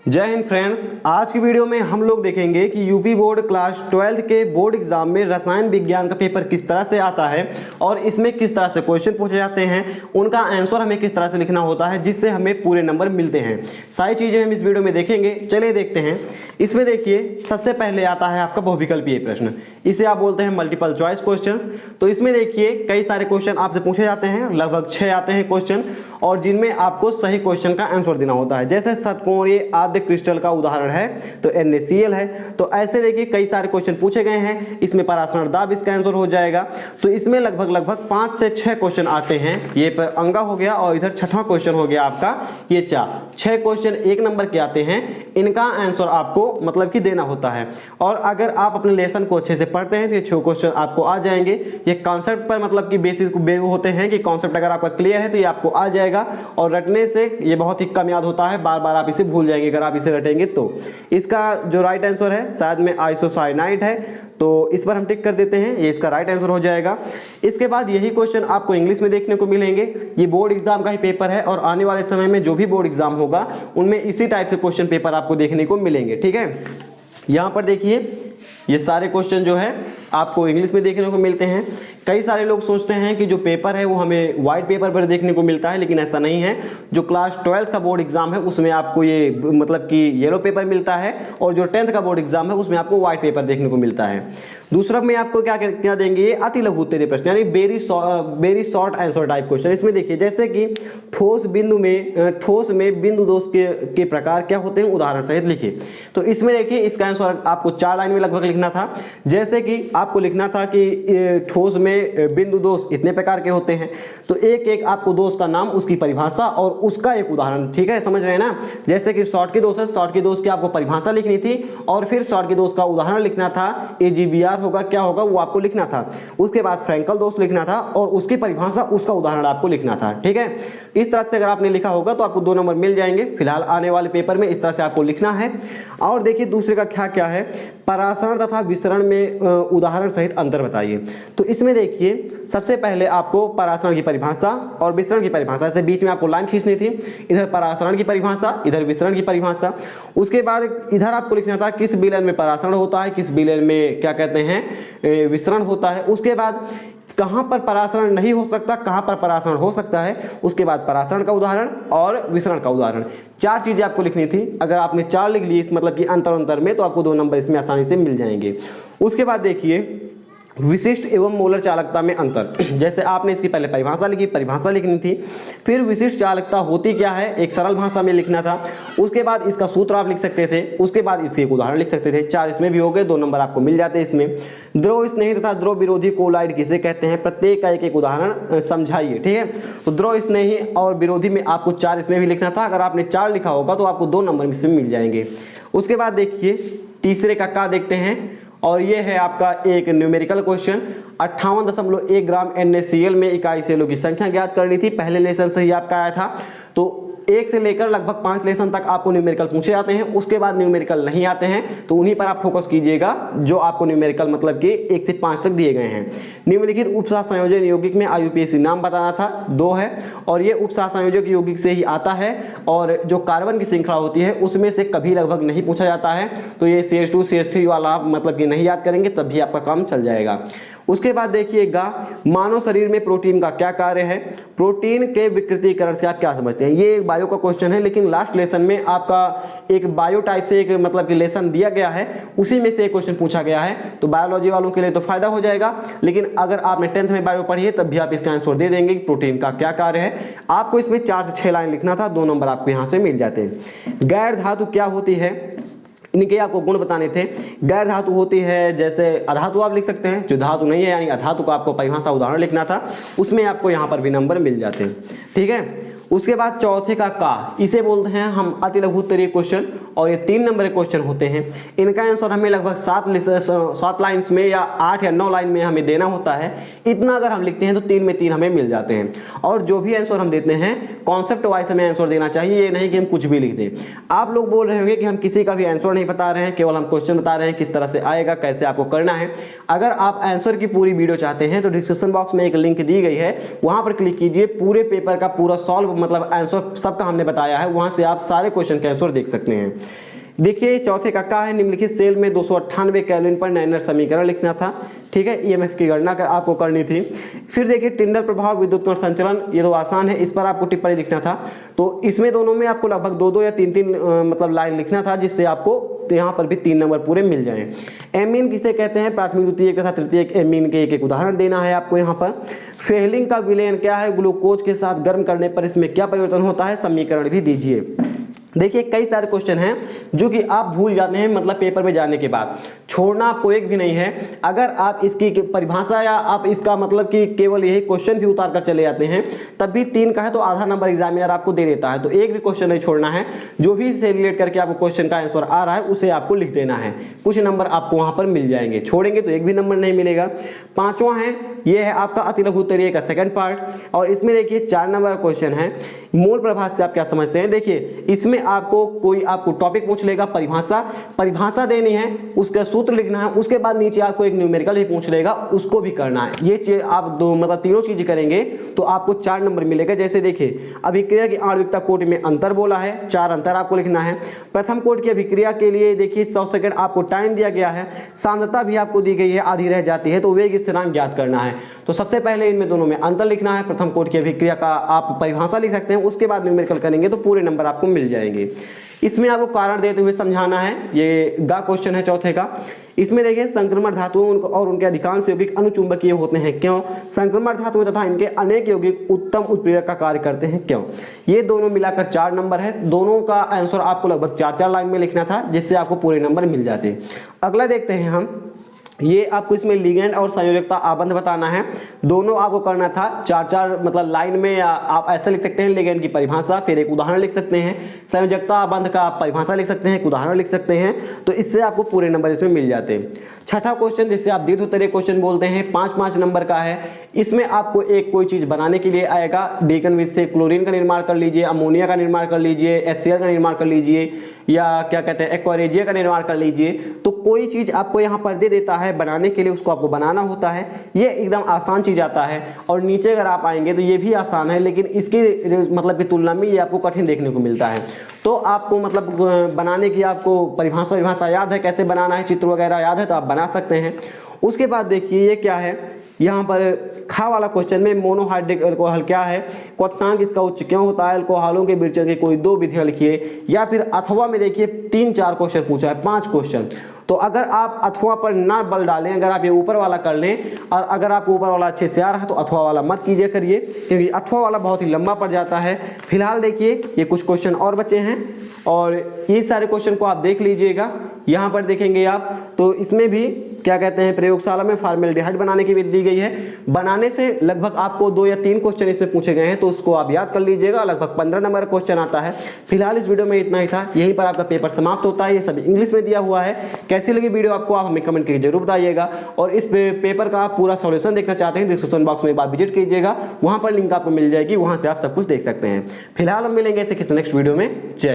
जय हिंद फ्रेंड्स, आज की वीडियो में हम लोग देखेंगे कि यूपी बोर्ड क्लास 12 के बोर्ड एग्जाम में रसायन विज्ञान का पेपर किस तरह से आता है और इसमें किस तरह से क्वेश्चन पूछे जाते हैं, उनका आंसर हमें किस तरह से लिखना होता है जिससे हमें पूरे नंबर मिलते हैं। सारी चीज़ें हम इस वीडियो में देखेंगे। चलिए देखते हैं। इसमें देखिए, सबसे पहले आता है आपका बहुविकल्पीय प्रश्न। इसे आप बोलते हैं मल्टीपल चॉइस क्वेश्चन। तो इसमें देखिए कई सारे क्वेश्चन आपसे पूछे जाते हैं, लगभग 6 आते हैं क्वेश्चन, और जिनमें आपको सही क्वेश्चन का आंसर देना होता है। जैसे षटकोणीय आद्य क्रिस्टल का उदाहरण है तो NaCl है। तो ऐसे देखिए कई सारे क्वेश्चन पूछे गए हैं। इसमें परासरण दाब इसका आंसर हो जाएगा। तो इसमें लगभग 5 से 6 क्वेश्चन आते हैं। ये पर अंगा हो गया और इधर छठवां क्वेश्चन हो गया आपका ये 6 क्वेश्चन 1 नंबर के आते हैं। इनका आंसर आपको मतलब कि देना होता है। और अगर आप अपने लेसन को अच्छे से पढ़ते हैं तो ये 6 क्वेश्चन आपको आ जाएंगे। ये कॉन्सेप्ट पर मतलब कि बेसिस होते हैं कि कॉन्सेप्ट अगर आपका क्लियर है तो ये आपको आ जाएगा। और रटने से ये बहुत ही कम याद होता है, बार बार आप इसे भूल जाएंगे अगर आप इसे रटेंगे तो। इसका जो राइट आंसर है शायद में आइसोसाइनाइड है, तो इस पर हम टिक कर देते हैं। ये इसका राइट आंसर हो जाएगा। इसके बाद यही क्वेश्चन आपको इंग्लिश में देखने को मिलेंगे। ये बोर्ड एग्जाम का ही पेपर है और आने वाले समय में जो भी बोर्ड एग्जाम होगा उनमें इसी टाइप से क्वेश्चन पेपर आपको देखने को मिलेंगे। ठीक है, यहाँ पर देखिए ये सारे क्वेश्चन जो है आपको इंग्लिश में देखने को मिलते हैं। कई सारे लोग सोचते हैं कि जो पेपर है वो हमें वाइट पेपर पर देखने को मिलता है, लेकिन ऐसा नहीं है। जो क्लास 12 का बोर्ड एग्जाम है उसमें आपको ये मतलब कि येलो पेपर मिलता है, और जो 10th का बोर्ड एग्जाम है उसमें आपको व्हाइट पेपर देखने को मिलता है। दूसरा में आपको क्या देंगे, ये अति लघु उत्तरीय प्रश्न, यानी very short answer type question. इसमें देखिए जैसे कि ठोस में बिंदु दोष के प्रकार क्या होते हैं, उदाहरण सहित लिखिए। तो इसमें देखिए इसका आंसर आपको 4 लाइन में लगभग लिखना था। जैसे कि आपको लिखना था कि ठोस में बिंदु दोष इतने प्रकार के होते हैं, तो एक आपको दोष का नाम, उसकी परिभाषा और उसका एक उदाहरण। ठीक है, समझ रहे हैं ना। जैसे कि शॉर्ट की दोष है, शॉर्ट की दोष की आपको परिभाषा लिखनी थी और फिर शॉर्ट की दोष का उदाहरण लिखना था। AGBR होगा, क्या होगा वो आपको लिखना था। उसके बाद फ्रैंकल दोष लिखना था और उसकी परिभाषा, उसका उदाहरण आपको लिखना था। ठीक है, इस तरह से अगर आपने लिखा होगा तो आपको 2 नंबर मिल जाएंगे। फिलहाल आने वाले पेपर में इस तरह से आपको लिखना है। और देखिए दूसरे का क्या है, परासरण तथा विसरण में उदाहरण सहित अंतर बताइए। तो इसमें देखिए सबसे पहले आपको परासरण की परिभाषा और विसरण की परिभाषा से बीच में आपको लाइन खींचनी थी। इधर परासरण की परिभाषा, इधर विसरण की परिभाषा। उसके बाद इधर आपको लिखना था किस विलयन में परासरण होता है, किस विलयन में क्या कहते हैं विसरण होता है। उसके बाद कहाँ पर परासरण नहीं हो सकता, कहाँ पर परासरण हो सकता है। उसके बाद परासरण का उदाहरण और विसरण का उदाहरण। 4 चीजें आपको लिखनी थी। अगर आपने 4 लिख ली इस मतलब कि अंतर में, तो आपको 2 नंबर इसमें आसानी से मिल जाएंगे। उसके बाद देखिए विशिष्ट एवं मोलर चालकता में अंतर। जैसे आपने इसकी पहले परिभाषा लिखनी थी, फिर विशिष्ट चालकता होती क्या है एक सरल भाषा में लिखना था। उसके बाद इसका सूत्र आप लिख सकते थे, उसके बाद इसके एक उदाहरण लिख सकते थे। 4 इसमें भी हो गए, 2 नंबर आपको मिल जाते हैं इसमें। द्रव स्नेही तथा द्रव विरोधी कोलाइड किसे कहते हैं, प्रत्येक का एक उदाहरण समझाइए। ठीक है, तो द्रव स्नेही और विरोधी में आपको 4 इसमें भी लिखना था। अगर आपने 4 लिखा होगा तो आपको 2 नंबर इसमें मिल जाएंगे। उसके बाद देखिए तीसरे का देखते हैं, और ये है आपका एक न्यूमेरिकल क्वेश्चन। 58.1 ग्राम NaCl में इकाई सेलों की संख्या ज्ञात करनी थी। पहले लेसन से ही आपका आया था। तो 1 से लेकर लगभग 5 लेसन तक आपको न्यूमेरिकल पूछे जाते हैं। उसके बाद न्यूमेरिकल नहीं आते हैं, तो उन्हीं पर आप फोकस कीजिएगा जो आपको न्यूमेरिकल मतलब कि 1 से 5 तक दिए गए हैं। निम्नलिखित उपसाह संयोजन यौगिक में IUPAC नाम बताना था, 2 है, और ये उपसाह संयोजक यौगिक से ही आता है। और जो कार्बन की श्रृंखला होती है उसमें से कभी लगभग नहीं पूछा जाता है। तो ये CH2 CH3 वाला मतलब कि नहीं याद करेंगे तब भी आपका काम चल जाएगा। उसके बाद देखिएगा मानव शरीर में प्रोटीन का क्या कार्य है, प्रोटीन के विकृतीकरण से आप क्या समझते हैं। ये एक बायो का क्वेश्चन है, लेकिन लास्ट लेसन में आपका एक बायो टाइप से एक मतलब कि लेसन दिया गया है, उसी में से एक क्वेश्चन पूछा गया है। तो बायोलॉजी वालों के लिए तो फायदा हो जाएगा, लेकिन अगर आपने 10th में बायो पढ़ी है तब भी आप इसका आंसर दे देंगे कि प्रोटीन का क्या कार्य है। आपको इसमें 4 से 6 लाइन लिखना था, 2 नंबर आपको यहाँ से मिल जाते हैं। गैर धातु क्या होती है, इनके आपको गुण बताने थे। गैर धातु होती है, जैसे अधातु आप लिख सकते हैं, जो धातु नहीं है यानी अधातु का आपको परिभाषा उदाहरण लिखना था, उसमें आपको यहाँ पर भी नंबर मिल जाते हैं। ठीक है, उसके बाद चौथे का इसे बोलते हैं हम अति लघु उत्तरीय क्वेश्चन, और ये 3 नंबर के क्वेश्चन होते हैं। इनका आंसर हमें लगभग 7 लाइन्स में या 8 या 9 लाइन में हमें देना होता है। इतना अगर हम लिखते हैं तो 3 में 3 हमें मिल जाते हैं। और जो भी आंसर हम देते हैं कॉन्सेप्ट वाइज हमें आंसर देना चाहिए, ये नहीं कि हम कुछ भी लिख दें। आप लोग बोल रहे होंगे कि हम किसी का भी आंसर नहीं बता रहे हैं, केवल हम क्वेश्चन बता रहे हैं किस तरह से आएगा, कैसे आपको करना है। अगर आप आंसर की पूरी वीडियो चाहते हैं तो डिस्क्रिप्शन बॉक्स में एक लिंक दी गई है, वहां पर क्लिक कीजिए, पूरे पेपर का पूरा सॉल्व मतलब आंसर सबका हमने बताया है, वहाँ से आप सारे क्वेश्चन के आंसर देख सकते हैं। देखिए चौथे का क्या है, निम्नलिखित सेल में 298 केल्विन पर नाइनर समीकरण लिखना था। ठीक है, ईएमएफ की गणना आपको करनी थी। फिर देखिए टिंडल प्रभाव, विद्युत संचलन, ये तो आसान है, इस पर आपको टिप्पणी लिखना था। तो इसमें दोनों में आपको लगभग 2-2 या 3-3 मतलब लाइन लिखना था, जिससे आपको यहाँ पर भी 3 नंबर पूरे मिल जाएं। एमीन किसे कहते हैं, प्राथमिक द्वितीयक तथा तृतीयक एमीन के एक उदाहरण देना है आपको यहाँ पर। फेहलिंग का विलयन क्या है, ग्लूकोज के साथ गर्म करने पर इसमें क्या परिवर्तन होता है, समीकरण भी दीजिए। देखिए कई सारे क्वेश्चन हैं जो कि आप भूल जाते हैं, मतलब पेपर में जाने के बाद। छोड़ना आपको एक भी नहीं है। अगर आप इसकी परिभाषा या आप इसका मतलब कि केवल यही क्वेश्चन भी उतार कर चले जाते हैं, तब भी 3 का है तो आधा नंबर एग्जामिनर आपको दे देता है। तो एक भी क्वेश्चन नहीं छोड़ना है, जो भी इससे रिलेट करके आपको क्वेश्चन का आंसर आ रहा है उसे आपको लिख देना है। कुछ नंबर आपको वहां पर मिल जाएंगे, छोड़ेंगे तो एक भी नंबर नहीं मिलेगा। 5वां है, ये है आपका अति लघु उत्तरीय का सेकंड पार्ट, और इसमें देखिए 4 नंबर क्वेश्चन है। मूल प्रभाष से आप क्या समझते हैं। देखिए इसमें आपको टॉपिक पूछ लेगा, परिभाषा देनी है, उसका सूत्र लिखना है, उसके बाद नीचे आपको एक न्यूमेरिकल भी पूछ लेगा, उसको भी करना है। ये चीज आप मतलब तीनों चीज करेंगे तो आपको 4 नंबर मिलेगा। जैसे देखिए अभिक्रिया की आणविकता कोटि में अंतर बोला है, 4 अंतर आपको लिखना है। प्रथम कोटि की अभिक्रिया के लिए देखिए 100 सेकंड आपको टाइम दिया गया है, सांद्रता भी आपको दी गई है, आधी रह जाती है, तो वेग स्थिरांक ज्ञात करना है। तो सबसे पहले इनमें दोनों में अंतर लिखना है, प्रथम कोटि की अभिक्रिया का आप परिभाषा लिख सकते हैं, उसके बाद न्यूमेरिकल करेंगे तो पूरे नंबर आपको मिल जाएंगे। इसमें आपको कारण देते हुए समझाना है, ये गा क्वेश्चन है चौथे का। इसमें देखिए संक्रमण धातुओं और उनके अधिकांश यौगिक अनुचुंबकीय होते हैं, क्यों। संक्रमण धातुएं तथा इनके अनेक यौगिक उत्तम उत्प्रेरक का कार्य करते हैं, क्यों। ये दोनों मिलाकर 4 नंबर है। दोनों का आंसर आपको लगभग 4-4 लाइन में लिखना था, जिससे आपको पूरे नंबर मिल जाते। अगला देखते हैं हम, ये आपको इसमें लिगेंड और संयोजकता आबंध बताना है। दोनों आपको करना था 4-4 मतलब लाइन में, या आप ऐसे लिख सकते हैं लिगेंड की परिभाषा, फिर एक उदाहरण लिख सकते हैं, संयोजकता आबंध का आप परिभाषा लिख सकते हैं, एक उदाहरण लिख सकते हैं, तो इससे आपको पूरे नंबर इसमें मिल जाते हैं। छठा क्वेश्चन जिसे आप दीर्घ उत्तरीय क्वेश्चन बोलते हैं, 5-5 नंबर का है। इसमें आपको एक कोई चीज बनाने के लिए आएगा, डेकन से क्लोरीन का निर्माण कर लीजिए, अमोनिया का निर्माण कर लीजिए, HCl का निर्माण कर लीजिए, या क्या कहते हैं एक्वारेजिया का निर्माण कर लीजिए। तो कोई चीज आपको यहाँ पर दे देता है बनाने के लिए, उसको आपको बनाना होता है। ये एकदम आसान चीज आता है। और नीचे अगर आप आएंगे तो ये भी आसान है, लेकिन इसकी मतलब की तुलना में ये आपको कठिन देखने को मिलता है। तो आपको मतलब बनाने की आपको परिभाषा याद है, कैसे बनाना है, चित्र वगैरह याद है, तो आप बना सकते हैं। उसके बाद देखिए ये क्या है, यहाँ पर खा वाला क्वेश्चन में मोनोहाइड्रिक अल्कोहल क्या है, क्वथनांक इसका उच्च क्यों होता है, अल्कोहलों के विरचन की कोई 2 विधियां लिखिए। या फिर अथवा में देखिए 3-4 क्वेश्चन पूछा है, 5 क्वेश्चन। तो अगर आप अथवा पर ना बल डालें, अगर आप ये ऊपर वाला कर लें, और अगर आपको ऊपर वाला अच्छे से आ रहा है तो अथवा वाला मत कीजिए करिए, क्योंकि अथवा वाला बहुत ही लंबा पड़ जाता है। फिलहाल देखिए ये कुछ क्वेश्चन और बचे हैं, और ये सारे क्वेश्चन को आप देख लीजिएगा। यहाँ पर देखेंगे आप तो इसमें भी क्या कहते हैं, प्रयोगशाला में फॉर्मेल्डिहाइड बनाने की विधि दी गई है। बनाने से लगभग आपको 2 या 3 क्वेश्चन इसमें पूछे गए हैं, तो उसको आप याद कर लीजिएगा। लगभग 15 नंबर क्वेश्चन आता है। फिलहाल इस वीडियो में इतना ही था, यहीं पर आपका पेपर समाप्त होता है। ये सब इंग्लिश में दिया हुआ है। कैसी लगी वीडियो आपको, आप हमें कमेंट करके जरूर बताइएगा। और इस पेपर का आप पूरा सॉल्यूशन देखना चाहते हैं, डिस्क्रिप्शन बॉक्स में एक बार विजिट कीजिएगा, वहां पर लिंक आपको मिल जाएगी, वहां से आप सब कुछ देख सकते हैं। फिलहाल हम मिलेंगे ऐसे किसी नेक्स्ट वीडियो में। जय।